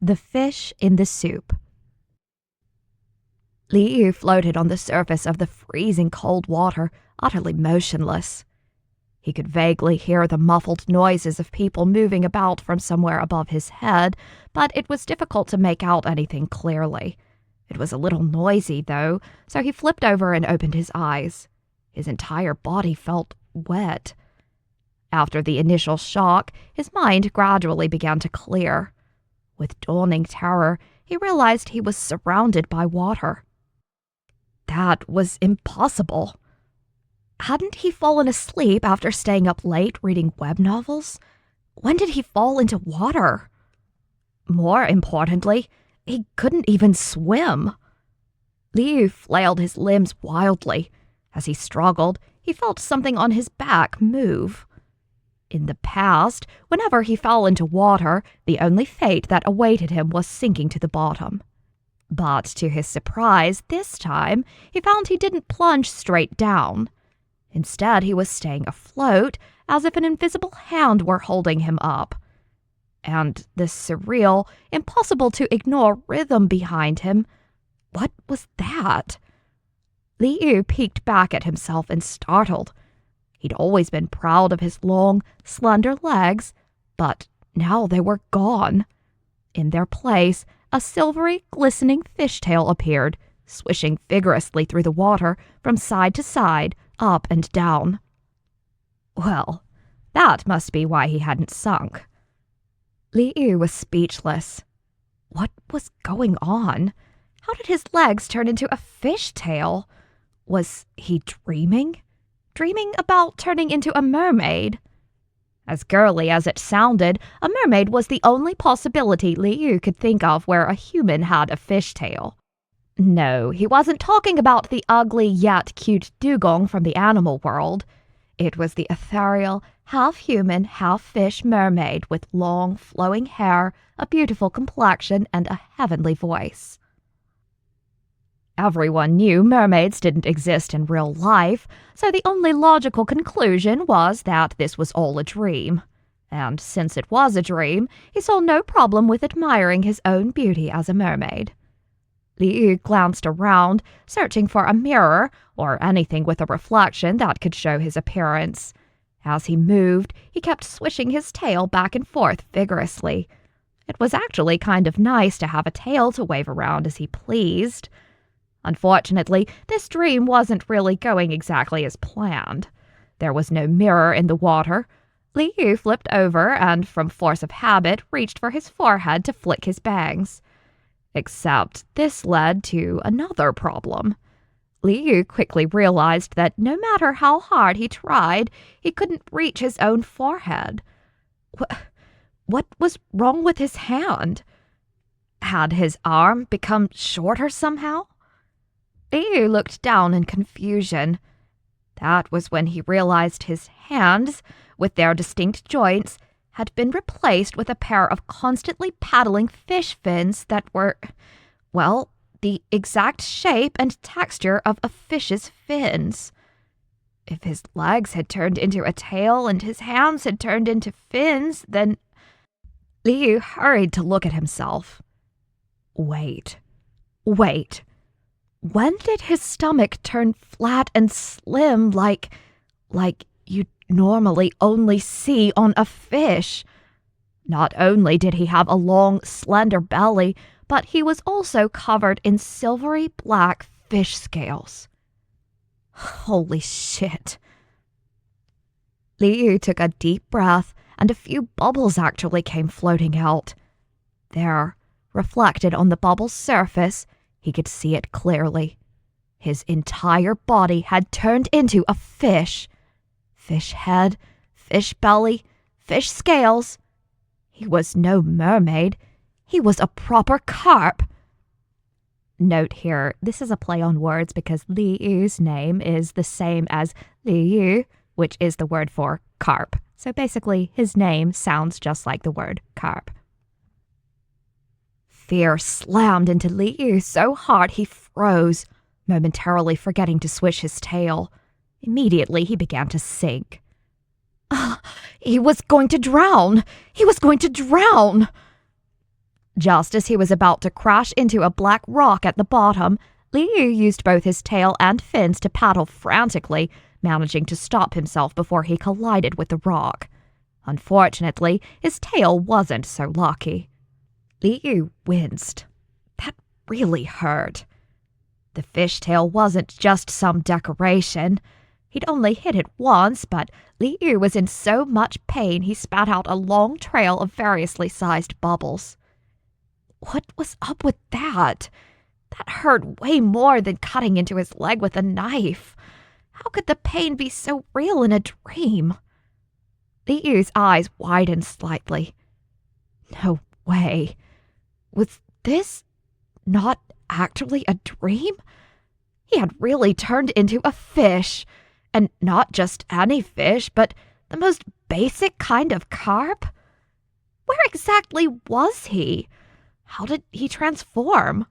The fish in the soup. Liu floated on the surface of the freezing cold water, utterly motionless. He could vaguely hear the muffled noises of people moving about from somewhere above his head, but it was difficult to make out anything clearly. It was a little noisy, though, so he flipped over and opened his eyes. His entire body felt wet. After the initial shock, his mind gradually began to clear. With dawning terror, he realized he was surrounded by water. That was impossible. Hadn't he fallen asleep after staying up late reading web novels? When did he fall into water? More importantly, he couldn't even swim. Liu flailed his limbs wildly. As he struggled, he felt something on his back move. In the past, whenever he fell into water, the only fate that awaited him was sinking to the bottom. But to his surprise, this time, he found he didn't plunge straight down. Instead, he was staying afloat, as if an invisible hand were holding him up. And the surreal, impossible-to-ignore rhythm behind him, what was that? Liu peeked back at himself and startled. He'd always been proud of his long, slender legs, but now they were gone. In their place, a silvery, glistening fishtail appeared, swishing vigorously through the water from side to side, up and down. Well, that must be why he hadn't sunk. Liu was speechless. What was going on? How did his legs turn into a fishtail? Was he dreaming? Dreaming about turning into a mermaid? As girly as it sounded, a mermaid was the only possibility Liu could think of where a human had a fishtail. No, he wasn't talking about the ugly yet cute dugong from the animal world. It was the ethereal, half-human, half-fish mermaid with long, flowing hair, a beautiful complexion, and a heavenly voice. Everyone knew mermaids didn't exist in real life, so the only logical conclusion was that this was all a dream. And since it was a dream, he saw no problem with admiring his own beauty as a mermaid. Liu glanced around, searching for a mirror or anything with a reflection that could show his appearance. As he moved, he kept swishing his tail back and forth vigorously. It was actually kind of nice to have a tail to wave around as he pleased. Unfortunately, this dream wasn't really going exactly as planned. There was no mirror in the water. Liu flipped over and, from force of habit, reached for his forehead to flick his bangs. Except this led to another problem. Liu quickly realized that no matter how hard he tried, he couldn't reach his own forehead. What was wrong with his hand? Had his arm become shorter somehow? Liu looked down in confusion. That was when he realized his hands, with their distinct joints, had been replaced with a pair of constantly paddling fish fins that were, well, the exact shape and texture of a fish's fins. If his legs had turned into a tail and his hands had turned into fins, then Liu hurried to look at himself. Wait. When did his stomach turn flat and slim like you'd normally only see on a fish? Not only did he have a long, slender belly, but he was also covered in silvery black fish scales. Holy shit. Liu took a deep breath, and a few bubbles actually came floating out. There, reflected on the bubble's surface, he could see it clearly. His entire body had turned into a fish. Fish head, fish belly, fish scales. He was no mermaid. He was a proper carp. Note here, this is a play on words because Liu's name is the same as Liu, which is the word for carp. So basically, his name sounds just like the word carp. Fear slammed into Liu so hard he froze, momentarily forgetting to swish his tail. Immediately, he began to sink. He was going to drown! He was going to drown! Just as he was about to crash into a black rock at the bottom, Liu used both his tail and fins to paddle frantically, managing to stop himself before he collided with the rock. Unfortunately, his tail wasn't so lucky. Liu winced. That really hurt. The fishtail wasn't just some decoration. He'd only hit it once, but Liu was in so much pain he spat out a long trail of variously sized bubbles. What was up with that? That hurt way more than cutting into his leg with a knife. How could the pain be so real in a dream? Liu's eyes widened slightly. No way. Was this not actually a dream? He had really turned into a fish. And not just any fish, but the most basic kind of carp? Where exactly was he? How did he transform?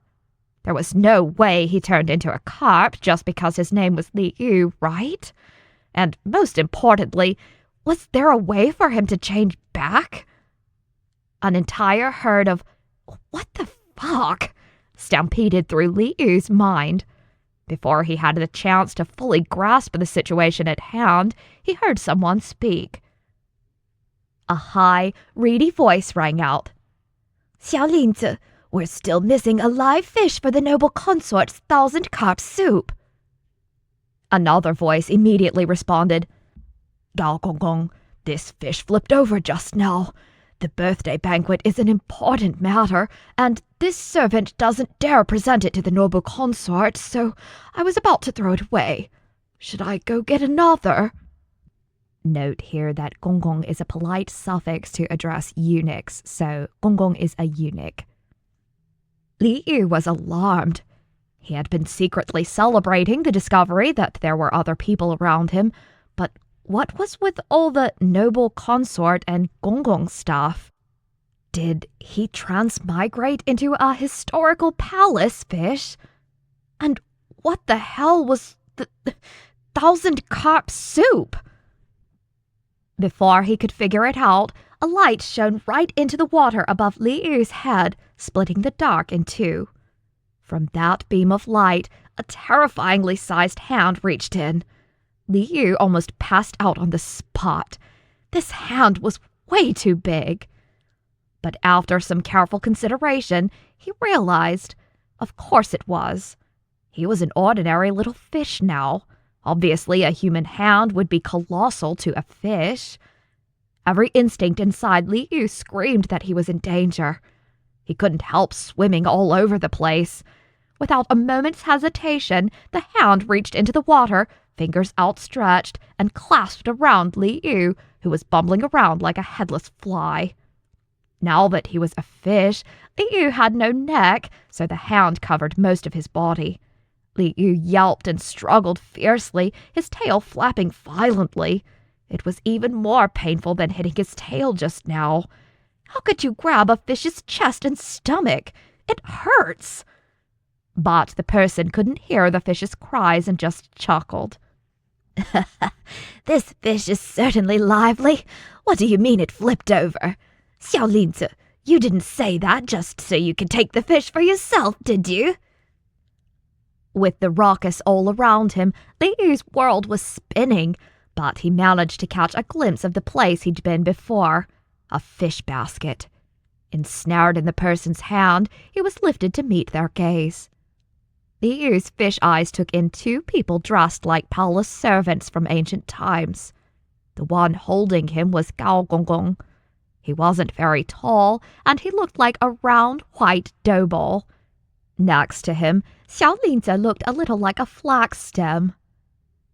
There was no way he turned into a carp just because his name was Liu, right? And most importantly, was there a way for him to change back? An entire herd of "what the fuck" stampeded through Liu's mind. Before he had the chance to fully grasp the situation at hand, he heard someone speak. A high, reedy voice rang out. "Xiao Linzi, we're still missing a live fish for the noble consort's 1,000 carp soup." Another voice immediately responded. "Gao Gong, this fish flipped over just now. The birthday banquet is an important matter, and this servant doesn't dare present it to the noble consort, so I was about to throw it away. Should I go get another?" Note here that Gong is a polite suffix to address eunuchs, so Gong is a eunuch. Liu was alarmed. He had been secretly celebrating the discovery that there were other people around him, but what was with all the noble consort and Gong stuff? Did he transmigrate into a historical palace fish? And what the hell was the 1,000 carp soup? Before he could figure it out, a light shone right into the water above Liu's head, splitting the dark in two. From that beam of light, a terrifyingly sized hand reached in. Liu almost passed out on the spot. This hand was way too big. But after some careful consideration, he realized, of course it was. He was an ordinary little fish now. Obviously, a human hand would be colossal to a fish. Every instinct inside Liu screamed that he was in danger. He couldn't help swimming all over the place. Without a moment's hesitation, the hand reached into the water, fingers outstretched, and clasped around Liu, who was bumbling around like a headless fly. Now that he was a fish, Liu had no neck, so the hand covered most of his body. Liu yelped and struggled fiercely, his tail flapping violently. It was even more painful than hitting his tail just now. How could you grab a fish's chest and stomach? It hurts. But the person couldn't hear the fish's cries and just chuckled. "This fish is certainly lively. What do you mean it flipped over? Xiao Linzi, you didn't say that just so you could take the fish for yourself, did you?" With the ruckus all around him, Liu's world was spinning, but he managed to catch a glimpse of the place he'd been before, a fish basket. Ensnared in the person's hand, he was lifted to meet their gaze. Liu's fish eyes took in two people dressed like palace servants from ancient times. The one holding him was Gao Gong. He wasn't very tall, and he looked like a round, white dough ball. Next to him, Xiao Linzi looked a little like a flax stem.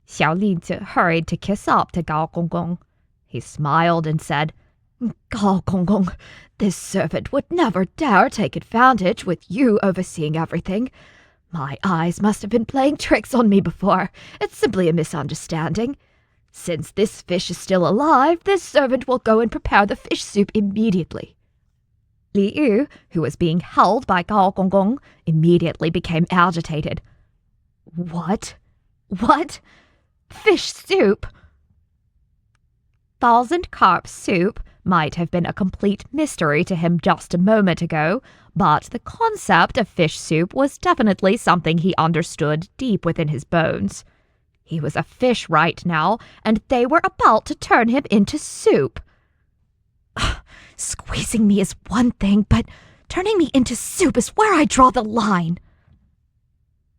Xiao Linzi hurried to kiss up to Gao Gong. He smiled and said, "Gao Gong, this servant would never dare take advantage with you overseeing everything. My eyes must have been playing tricks on me before. It's simply a misunderstanding. Since this fish is still alive, this servant will go and prepare the fish soup immediately." Liu, who was being held by Gao Gong, immediately became agitated. What? Fish soup? 1,000 carp soup, might have been a complete mystery to him just a moment ago, but the concept of fish soup was definitely something he understood deep within his bones. He was a fish right now, and they were about to turn him into soup. Squeezing me is one thing, but turning me into soup is where I draw the line.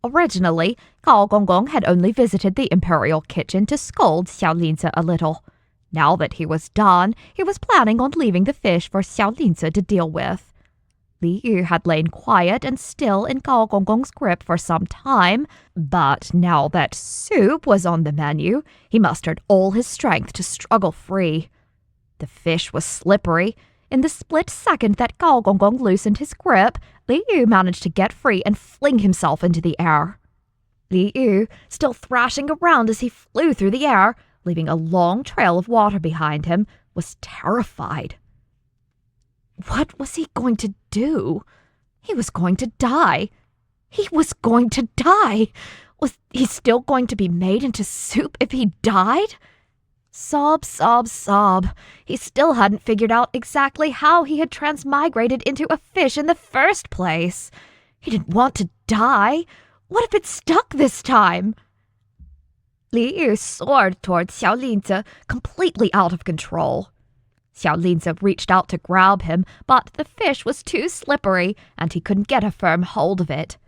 Originally, Gao Gonggong had only visited the imperial kitchen to scold Xiaolinzi a little. Now that he was done, he was planning on leaving the fish for Xiaolinzi to deal with. Li Yu had lain quiet and still in Gao Gonggong's grip for some time, but now that soup was on the menu, he mustered all his strength to struggle free. The fish was slippery. In the split second that Gao Gonggong loosened his grip, Li Yu managed to get free and fling himself into the air. Li Yu, still thrashing around as he flew through the air, leaving a long trail of water behind him, was terrified. What was he going to do? He was going to die. He was going to die. Was he still going to be made into soup if he died? Sob, sob, sob. He still hadn't figured out exactly how he had transmigrated into a fish in the first place. He didn't want to die. What if it stuck this time? Li Yu soared toward Xiaolinzi, completely out of control. Xiaolinzi reached out to grab him, but the fish was too slippery, and he couldn't get a firm hold of it.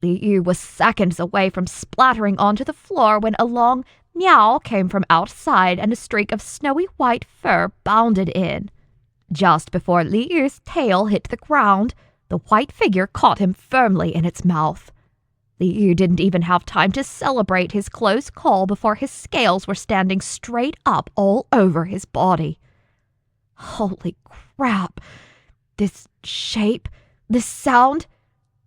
Li Yu was seconds away from splattering onto the floor when a long meow came from outside and a streak of snowy white fur bounded in. Just before Li Yu's tail hit the ground, the white figure caught him firmly in its mouth. Li Yu didn't even have time to celebrate his close call before his scales were standing straight up all over his body. Holy crap. This shape, this sound.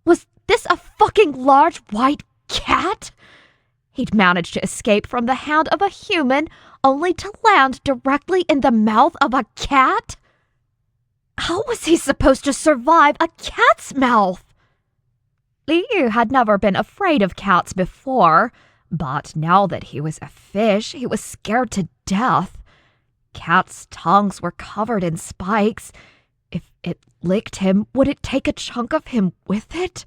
Was this a fucking large white cat? He'd managed to escape from the hand of a human, only to land directly in the mouth of a cat? How was he supposed to survive a cat's mouth? Li Yu had never been afraid of cats before, but now that he was a fish, he was scared to death. Cats' tongues were covered in spikes. If it licked him, would it take a chunk of him with it?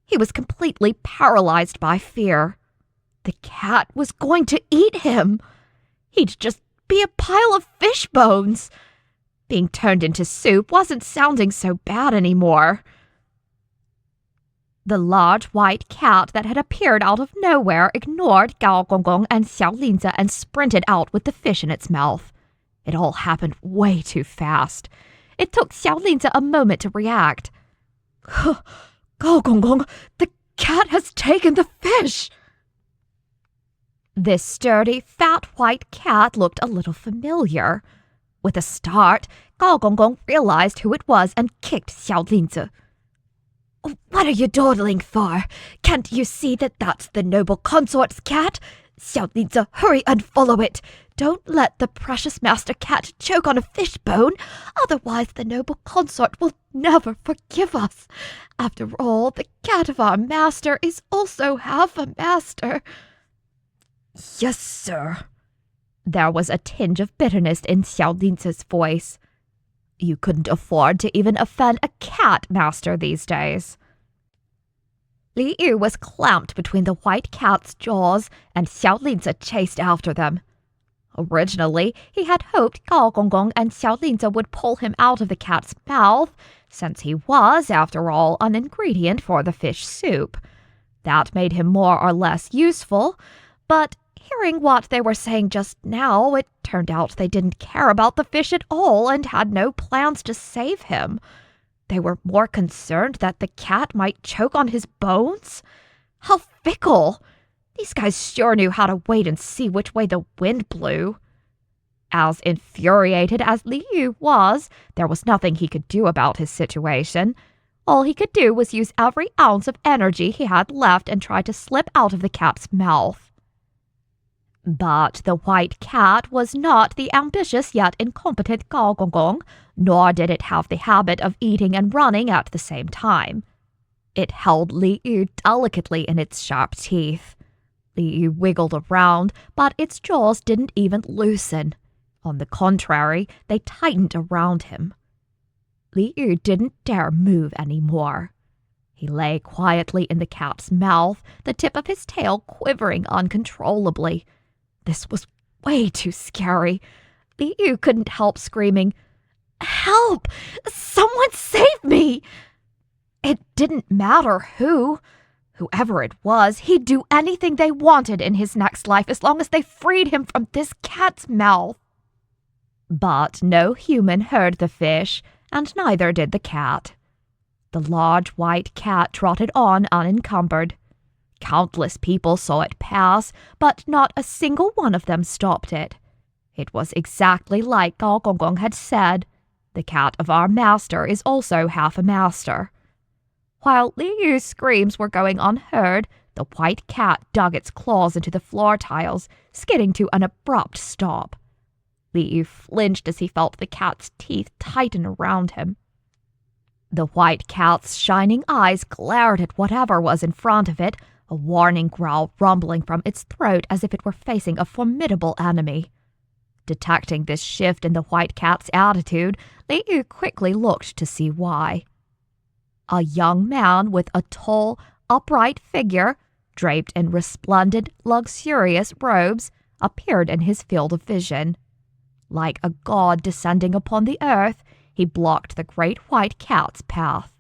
He was completely paralyzed by fear. The cat was going to eat him. He'd just be a pile of fish bones. Being turned into soup wasn't sounding so bad anymore. The large white cat that had appeared out of nowhere ignored Gao Gonggong and Xiaolinzi and sprinted out with the fish in its mouth. It all happened way too fast. It took Xiaolinzi a moment to react. Gao Gonggong, the cat has taken the fish! This sturdy, fat white cat looked a little familiar. With a start, Gao Gonggong realized who it was and kicked Xiaolinzi. What are you dawdling for? Can't you see that that's the noble consort's cat? Xiaolinzi, hurry and follow it. Don't let the precious master cat choke on a fish bone, otherwise the noble consort will never forgive us. After all, the cat of our master is also half a master. Yes, sir. There was a tinge of bitterness in Xiaolinzi's voice. You couldn't afford to even offend a cat master these days. Li Yu was clamped between the white cat's jaws, and Xiaolinzi chased after them. Originally, he had hoped Gao Gonggong and Xiaolinzi would pull him out of the cat's mouth, since he was, after all, an ingredient for the fish soup. That made him more or less useful, but hearing what they were saying just now, it turned out they didn't care about the fish at all and had no plans to save him. They were more concerned that the cat might choke on his bones? How fickle! These guys sure knew how to wait and see which way the wind blew. As infuriated as Li Yu was, there was nothing he could do about his situation. All he could do was use every ounce of energy he had left and try to slip out of the cat's mouth. But the white cat was not the ambitious yet incompetent Gao Gonggong, nor did it have the habit of eating and running at the same time. It held Li Yu delicately in its sharp teeth. Li Yu wiggled around, but its jaws didn't even loosen. On the contrary, they tightened around him. Liu didn't dare move any more. He lay quietly in the cat's mouth, the tip of his tail quivering uncontrollably. This was way too scary. Liu couldn't help screaming, "Help! Someone save me!" It didn't matter who. Whoever it was, he'd do anything they wanted in his next life as long as they freed him from this cat's mouth. But no human heard the fish, and neither did the cat. The large white cat trotted on unencumbered. Countless people saw it pass, but not a single one of them stopped it. It was exactly like Gao Gonggong had said. The cat of our master is also half a master. While Liu's screams were going unheard, the white cat dug its claws into the floor tiles, skidding to an abrupt stop. Liu flinched as he felt the cat's teeth tighten around him. The white cat's shining eyes glared at whatever was in front of it, a warning growl rumbling from its throat as if it were facing a formidable enemy. Detecting this shift in the white cat's attitude, Liu quickly looked to see why. A young man with a tall, upright figure, draped in resplendent, luxurious robes, appeared in his field of vision. Like a god descending upon the earth, he blocked the great white cat's path.